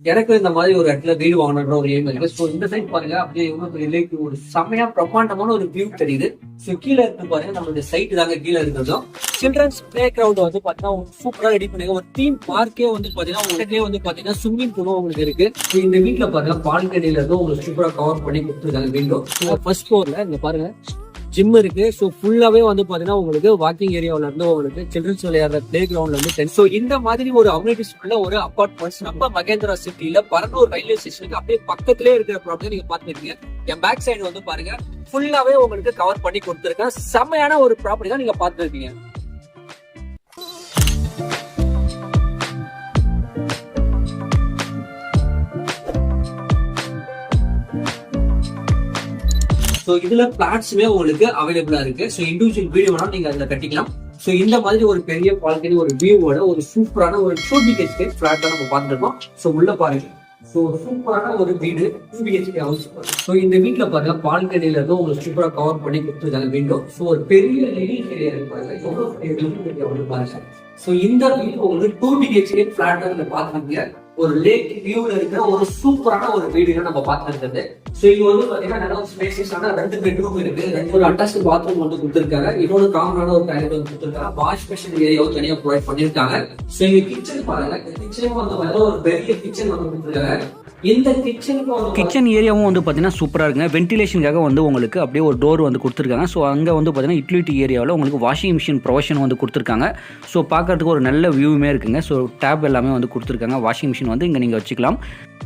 எனக்கு இந்த மாதிரி ஒரு இடத்துல வீடு வாங்கணுன்ற ஒரு எய்ம் இருக்கு. ஸோ இந்த சைட் பாருங்க, அப்படியே எவ்வளவு பெரிய லேக், ஒரு செம்மையா பிரம்மாண்டமான ஒரு வியூ தெரியுது. ஸோ கீழே இருக்கு பாருங்க, நம்மளுடைய சைட் தாங்க கீழே இருக்கிறதும். சில்ட்ரன்ஸ் பிளே கிரவுண்ட் வந்து பாத்தீங்கன்னா சூப்பரா ரெடி பண்ணி ஒரு தீம் பார்க்கே வந்து பாத்தீங்கன்னா உடனே வந்து பாத்தீங்கன்னா ஸ்விம்மிங் பூலும் உங்களுக்கு இருக்கு. இந்த வீட்டுல பாருங்க பால்கனில இருந்து உங்களுக்கு சூப்பரா கவர் பண்ணி கொடுத்துருக்காங்க விண்டோ. ஃபர்ஸ்ட் ஃப்ளோர்ல இங்க பாருங்க ஜிம் இருக்கு. ஸோ ஃபுல்லாவே வந்து பாத்தீங்கன்னா உங்களுக்கு வாக்கிங் ஏரியாவில இருந்து உங்களுக்கு சில்ட்ரன்ஸ் விளையாடுற பிளே கிரவுண்ட்ல இருந்து ஸோ இந்த மாதிரி ஒரு அம்யூனிட்டிஸ் உள்ள ஒரு அபார்ட்மெண்ட்ஸ் நம்ம மகேந்திரா சிட்டில பரந்தூர் ரயில்வே ஸ்டேஷனுக்கு அப்படியே பக்கத்திலே இருக்கிற ப்ராப்பர்ட்டி நீங்க பாத்துருக்கீங்க. என் பேக் சைடு வந்து பாருங்க ஃபுல்லாவே உங்களுக்கு கவர் பண்ணி கொடுத்துருக்கேன். செம்மையான ஒரு ப்ராப்பர்ட்டி தான் நீங்க பாத்துருக்கீங்க. ஸோ இதுல பிளாட்ஸுமே உங்களுக்கு அவைலபிளா இருக்கு. ஸோ இண்டிவிஜுவல் வீடு வேணாலும் நீங்க அதுல கட்டிக்கலாம். ஸோ இந்த மாதிரி ஒரு பெரிய பால்கனி ஒரு வியூவோட ஒரு சூப்பரான ஒரு 2 BHK பிளாட் தான் நம்ம பார்த்துருக்கோம். ஸோ உள்ள பாருங்க, ஸோ சூப்பரான ஒரு வீடு 2 BHK ஹவுஸ். ஸோ இந்த வீட்டுல பாருங்க பால்கனில இருந்து உங்களுக்கு சூப்பரா கவர் பண்ணி கொடுத்துருக்காங்க விண்டோ. ஸோ ஒரு பெரிய லிவிங் ஏரியா இருக்கு பாருங்க, எவ்வளவு பெரிய லிவிங் ஏரியா வந்து பாருங்க. ஸோ இந்த வீடு உங்களுக்கு 2 BHK பிளாட் தான் பாத்துருக்கீங்க. ஒரு லேக் வியூல இருக்கிற ஒரு சூப்பரான ஒரு வீடு நம்ம பார்த்துருக்கிறது. ஸோ இது வந்து பாத்தீங்கன்னா நல்ல ஒரு ஸ்பேசியஸான 2 பெட்ரூம் இருக்கு. ஒரு அட்டாச்ட் பாத்ரூம் வந்து கொடுத்துருக்காங்க. இன்னொரு காமனான ஒரு டாய்லெட் வந்து கொடுத்துருக்காங்க. வாஷ் பேஷன் ஏரியாவும் தனியாக ப்ரொவைட் பண்ணிருக்காங்க. ஸோ இங்க கிச்சன் பாருங்க, கிச்சனும் வந்து ஒரு பெரிய கிச்சன் வந்து கொடுத்துருக்காங்க. இந்த கிச்சன் ஏரியாவும் வந்து பார்த்தீங்கன்னா சூப்பராக இருக்குங்க. வென்டிலேஷனுக்காக வந்து உங்களுக்கு அப்படியே ஒரு டோர் வந்து கொடுத்துருக்காங்க. ஸோ அங்கே வந்து பார்த்தீங்கன்னா யூட்டிலிட்டி ஏரியாவில் உங்களுக்கு வாஷிங் மிஷின் ப்ரொவிஷன் வந்து கொடுத்துருக்காங்க. ஸோ பார்க்கறதுக்கு ஒரு நல்ல வியூவுமே இருக்குங்க. ஸோ டேப் எல்லாமே வந்து கொடுத்துருக்காங்க. வாஷிங் மிஷின் வந்து இங்கே நீங்கள் வச்சுக்கலாம்.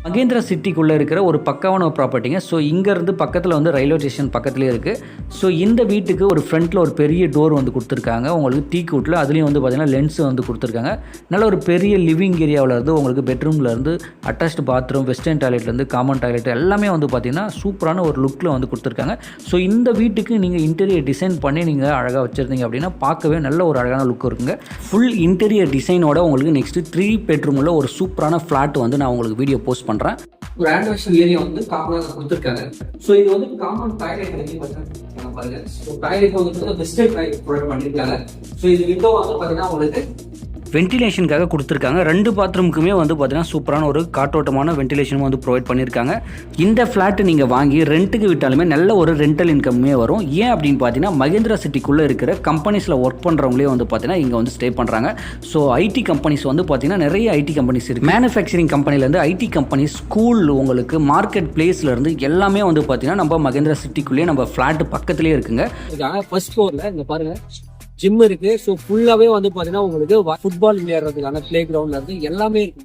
மகேந்திரா சிட்டிக்குள்ளே இருக்கிற ஒரு பக்காவான ப்ராப்பர்ட்டிங்க. ஸோ இங்கேருந்து பக்கத்தில் வந்து ரயில்வே ஸ்டேஷன் பக்கத்துலேயே இருக்குது. ஸோ இந்த வீட்டுக்கு ஒரு ஃப்ரண்ட்டில் ஒரு பெரிய டோர் வந்து கொடுத்துருக்காங்க. உங்களுக்கு டீ கூட்டில் அதுலேயும் வந்து பார்த்தீங்கன்னா லென்ஸ் வந்து கொடுத்துருக்காங்க. நல்ல ஒரு பெரிய லிவிங் ஏரியாவில் இருந்து உங்களுக்கு பெட்ரூம்லேருந்து அட்டாச்டு பாத்ரூம், வெஸ்டர்ன் டாய்லெட்லேருந்து காமன் டாய்லெட் எல்லாமே வந்து பார்த்தீங்கன்னா சூப்பரான ஒரு லுக்கில் வந்து கொடுத்துருக்காங்க. ஸோ இந்த வீட்டுக்கு நீங்கள் இன்டீரியர் டிசைன் பண்ணி நீங்கள் அழகாக வச்சுருந்தீங்க அப்படின்னா பார்க்கவே நல்ல ஒரு அழகான லுக் இருக்குங்க. ஃபுல் இன்டீரியர் டிசைனோட உங்களுக்கு நெக்ஸ்ட்டு 3 பெட்ரூமில் ஒரு சூப்பரான ஃப்ளாட் வந்து நான் உங்களுக்கு வீடியோ போஸ்ட் பண்ணுறேன். ஒரு ஆண்ட்ராய்ட் ஏரியா வந்து காமனாக கொடுத்துருக்காங்க. ஸோ இது வந்து காமன் டாய்லெட் பாருங்க. ஸோ டாய்லெட் வந்து வெஸ்டர்ன் டாய்லெட் ப்ரொவைட் பண்ணியிருக்காங்க. ஸோ இது விண்டோ வந்து பார்த்தீங்கன்னா உங்களுக்கு வென்டிலேஷனுக்காக கொடுத்துருக்காங்க. 2 பாத்ரூமுக்குமே வந்து பார்த்தீங்கன்னா சூப்பரான ஒரு காற்றோட்டமான வென்டிலேஷனும் வந்து ப்ரொவைட் பண்ணியிருக்காங்க. இந்த ஃப்ளாட்டு நீங்கள் வாங்கி ரெண்ட்டுக்கு விட்டாலுமே நல்ல ஒரு ரெண்டல் இன்கம்மே வரும். ஏன் அப்படின்னு பார்த்தீங்கன்னா மகேந்திரா சிட்டிக்குள்ளே இருக்கிற கம்பெனிஸில் ஒர்க் பண்ணுறவங்களே வந்து பார்த்தீங்கன்னா இங்கே வந்து ஸ்டே பண்ணுறாங்க. ஸோ ஐடி கம்பெனிஸ் வந்து பார்த்தீங்கன்னா நிறைய ஐடி கம்பெனிஸ் இருக்குது. மேனுஃபேக்சரிங் கம்பெனிலேருந்து ஐடி கம்பெனிஸ், ஸ்கூல், உங்களுக்கு மார்க்கெட் பிளேஸ்லேருந்து எல்லாமே வந்து பார்த்தீங்கன்னா நம்ம மகேந்திரா சிட்டிக்குள்ளேயே நம்ம ஃப்ளாட் பக்கத்துலேயே இருக்குங்க. ஃபர்ஸ்ட் ஃப்ளோரில் இங்கே பாருங்கள் ஜிம் இருக்கு. ஸோ ஃபுல்லாவே வந்து பாத்தீங்கன்னா உங்களுக்கு ஃபுட்பால் விளையாடுறதுக்கான பிளே கிரவுண்ட்ல இருந்து எல்லாமே இருக்கு.